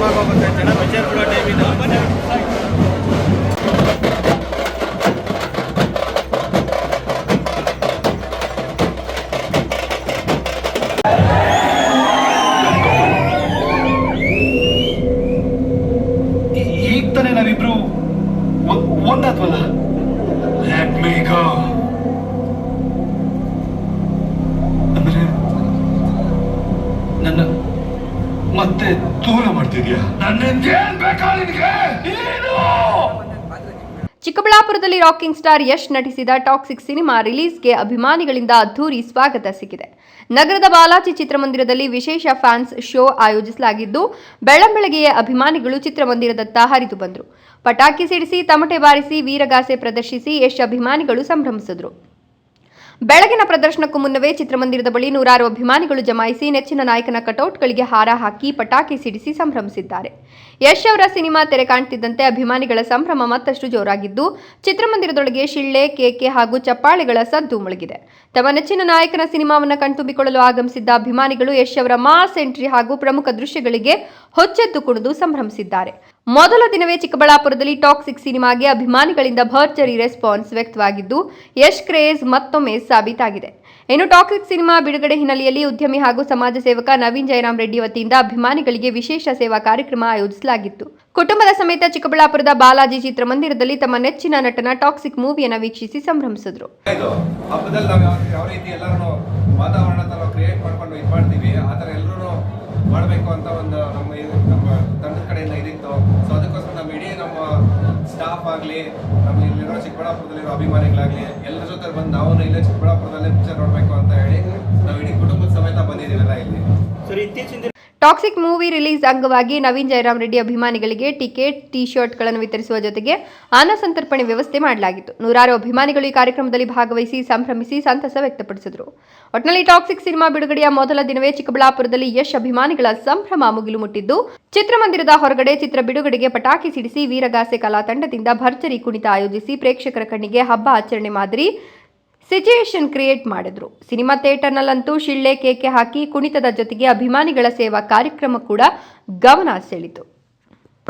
ಸಿನಿಮಾಗೆ ಹೋಗುತ್ತೆ ಜನ ಪಿಕ್ಚರ್ ಬಿಡೋ ಟೈಮ್ ಇದು. ಈಗ ತಾನೇ ನಾವಿಬ್ರು ಒಂದಾದ್ವಲ್ಲ. ಲೆಟ್ ಮೀ ಗೋ. ಅಂದ್ರೆ ನನ್ನ ಮತ್ತೆ ದೂರ ಮಾಡ್ತಿದ್ಯಾ? ನನ್ನೇನ್ ಬೇಕಾ ನಿನಗೆ? ಚಿಕ್ಕಬಳ್ಳಾಪುರದಲ್ಲಿ ರಾಕಿಂಗ್ ಸ್ಟಾರ್ ಯಶ್ ನಟಿಸಿದ ಟಾಕ್ಸಿಕ್ ಸಿನಿಮಾ ರಿಲೀಸ್ಗೆ ಅಭಿಮಾನಿಗಳಿಂದ ಅದ್ಧೂರಿ ಸ್ವಾಗತ ಸಿಕ್ಕಿದೆ. ನಗರದ ಬಾಲಾಜಿ ಚಿತ್ರಮಂದಿರದಲ್ಲಿ ವಿಶೇಷ ಫ್ಯಾನ್ಸ್ ಶೋ ಆಯೋಜಿಸಲಾಗಿದ್ದು, ಬೆಳ್ಳಂಬೆಳಗ್ಗೆಯೇ ಅಭಿಮಾನಿಗಳು ಚಿತ್ರಮಂದಿರದತ್ತ ಹರಿದು ಬಂದರು. ಪಟಾಕಿ ಸಿಡಿಸಿ, ತಮಟೆ ಬಾರಿಸಿ, ವೀರಗಾಸೆ ಪ್ರದರ್ಶಿಸಿ ಯಶ್ ಅಭಿಮಾನಿಗಳು ಸಂಭ್ರಮಿಸಿದರು. ಬೆಳಗಿನ ಪ್ರದರ್ಶನಕ್ಕೂ ಮುನ್ನವೇ ಚಿತ್ರಮಂದಿರದ ಬಳಿ ನೂರಾರು ಅಭಿಮಾನಿಗಳು ಜಮಾಯಿಸಿ ನೆಚ್ಚಿನ ನಾಯಕನ ಕಟೌಟ್ಗಳಿಗೆ ಹಾರ ಹಾಕಿ ಪಟಾಕಿ ಸಿಡಿಸಿ ಸಂಭ್ರಮಿಸಿದ್ದಾರೆ. ಯಶ್ ಅವರ ಸಿನಿಮಾ ತೆರೆ ಕಾಣ್ತಿದ್ದಂತೆ ಅಭಿಮಾನಿಗಳ ಸಂಭ್ರಮ ಮತ್ತಷ್ಟು ಜೋರಾಗಿದ್ದು, ಚಿತ್ರಮಂದಿರದೊಳಗೆ ಶಿಳ್ಳೆ, ಕೇಕೆ ಹಾಗೂ ಚಪ್ಪಾಳೆಗಳ ಸದ್ದು ಮುಳುಗಿದೆ. ತಮ್ಮ ನೆಚ್ಚಿನ ನಾಯಕನ ಸಿನಿಮಾವನ್ನು ಕಣ್ತುಂಬಿಕೊಳ್ಳಲು ಆಗಮಿಸಿದ್ದ ಅಭಿಮಾನಿಗಳು ಯಶ್ ಅವರ ಮಾಸ್ ಎಂಟ್ರಿ ಹಾಗೂ ಪ್ರಮುಖ ದೃಶ್ಯಗಳಿಗೆ ಹೊಚ್ಚೆದ್ದು ಕುಣಿದು ಸಂಭ್ರಮಿಸಿದ್ದಾರೆ. ಮೊದಲ ದಿನವೇ ಚಿಕ್ಕಬಳ್ಳಾಪುರದಲ್ಲಿ ಟಾಕ್ಸಿಕ್ ಸಿನಿಮಾಗೆ ಅಭಿಮಾನಿಗಳಿಂದ ಭರ್ಜರಿ ರೆಸ್ಪಾನ್ಸ್ ವ್ಯಕ್ತವಾಗಿದ್ದು, ಯಶ್ ಕ್ರೇಜ್ ಮತ್ತೊಮ್ಮೆ ಸಾಬೀತಾಗಿದೆ. ಇನ್ನು ಟಾಕ್ಸಿಕ್ ಸಿನಿಮಾ ಬಿಡುಗಡೆ ಹಿನ್ನೆಲೆಯಲ್ಲಿ ಉದ್ಯಮಿ ಹಾಗೂ ಸಮಾಜ ಸೇವಕ ನವೀನ್ ಜಯರಾಮ್ ರೆಡ್ಡಿ ವತಿಯಿಂದ ಅಭಿಮಾನಿಗಳಿಗೆ ವಿಶೇಷ ಸೇವಾ ಕಾರ್ಯಕ್ರಮ ಆಯೋಜಿಸಲಾಗಿತ್ತು. ಕುಟುಂಬದ ಸಮೇತ ಚಿಕ್ಕಬಳ್ಳಾಪುರದ ಬಾಲಾಜಿ ಚಿತ್ರಮಂದಿರದಲ್ಲಿ ತಮ್ಮ ನೆಚ್ಚಿನ ನಟನ ಟಾಕ್ಸಿಕ್ ಮೂವಿಯನ್ನು ವೀಕ್ಷಿಸಿ ಸಂಭ್ರಮಿಸಿದರು. ಹಬ್ಬದಲ್ಲಿ ನಾವು ಯಾವ ರೀತಿ ಎಲ್ಲರೂ ವಾತಾವರಣ ಕ್ರಿಯೇಟ್ ಮಾಡ್ಕೊಂಡು ಇದು ಮಾಡ್ತೀವಿ, ಆ ಥರ ಎಲ್ಲರೂ ಮಾಡಬೇಕು ಅಂತ ಒಂದು ನಮ್ಮ ತಂಡದ ಕಡೆಯಿಂದ ಇದಿತ್ತು. ಸೊ ಅದಕ್ಕೋಸ್ಕರ ನಮ್ಮ ಇಡೀ ನಮ್ಮ ಸ್ಟಾಫ್ ಆಗಲಿ, ನಮ್ಮ ಇಲ್ಲಿರೋ ಚಿಕ್ಕಬಳ್ಳಾಪುರದಲ್ಲಿರೋ ಅಭಿಮಾನಿಗಳಾಗಲಿ ಎಲ್ಲರ ಜೊತೆ ಬಂದು ನಾವು ಇಲ್ಲೇ ಚಿಕ್ಕಬಳ್ಳಾಪುರದಲ್ಲೇ ಪಿಕ್ಚರ್ ನೋಡಬೇಕು ಅಂತ ಹೇಳಿ ನಾವು ಇಡೀ ಕುಟುಂಬದ ಸಮೇತ ಬಂದಿದ್ದೀವಲ್ಲ ಇಲ್ಲಿ. ಟಾಕ್ಸಿಕ್ ಮೂವಿ ರಿಲೀಸ್ ಅಂಗವಾಗಿ ನವೀನ್ ಜಯರಾಮ್ ರೆಡ್ಡಿ ಅಭಿಮಾನಿಗಳಿಗೆ ಟಿಕೆಟ್, ಟಿ ಶರ್ಟ್ಗಳನ್ನು ವಿತರಿಸುವ ಜೊತೆಗೆ ಅನ್ನ ಸಂತರ್ಪಣೆ ವ್ಯವಸ್ಥೆ ಮಾಡಲಾಗಿತ್ತು. ನೂರಾರು ಅಭಿಮಾನಿಗಳು ಈ ಕಾರ್ಯಕ್ರಮದಲ್ಲಿ ಭಾಗವಹಿಸಿ ಸಂಭ್ರಮಿಸಿ ಸಂತಸ ವ್ಯಕ್ತಪಡಿಸಿದರು. ಒಟ್ಟಿನಲ್ಲಿ ಟಾಕ್ಸಿಕ್ ಸಿನಿಮಾ ಬಿಡುಗಡೆಯ ಮೊದಲ ದಿನವೇ ಚಿಕ್ಕಬಳ್ಳಾಪುರದಲ್ಲಿ ಯಶ್ ಅಭಿಮಾನಿಗಳ ಸಂಭ್ರಮ ಮುಗಿಲು ಮುಟ್ಟಿದ್ದು, ಚಿತ್ರಮಂದಿರದ ಹೊರಗಡೆ ಚಿತ್ರ ಬಿಡುಗಡೆಗೆ ಪಟಾಕಿ ಸಿಡಿಸಿ ವೀರಗಾಸೆ ಕಲಾ ತಂಡದಿಂದ ಭರ್ಜರಿ ಕುಣಿತ ಆಯೋಜಿಸಿ ಪ್ರೇಕ್ಷಕರ ಕಣ್ಣಿಗೆ ಹಬ್ಬ ಆಚರಣೆ ಮಾದರಿ ಸಿಚುಯೇಷನ್ ಕ್ರಿಯೇಟ್ ಮಾಡಿದ್ರು. ಸಿನಿಮಾ ಥಿಯೇಟರ್ನಲ್ಲಂತೂ ಶಿಳ್ಳೆ, ಕೇಕೆ ಹಾಕಿ ಕುಣಿತದ ಜೊತೆಗೆ ಅಭಿಮಾನಿಗಳ ಸೇವಾ ಕಾರ್ಯಕ್ರಮ ಕೂಡ ಗಮನ ಸೆಳೆಯಿತು.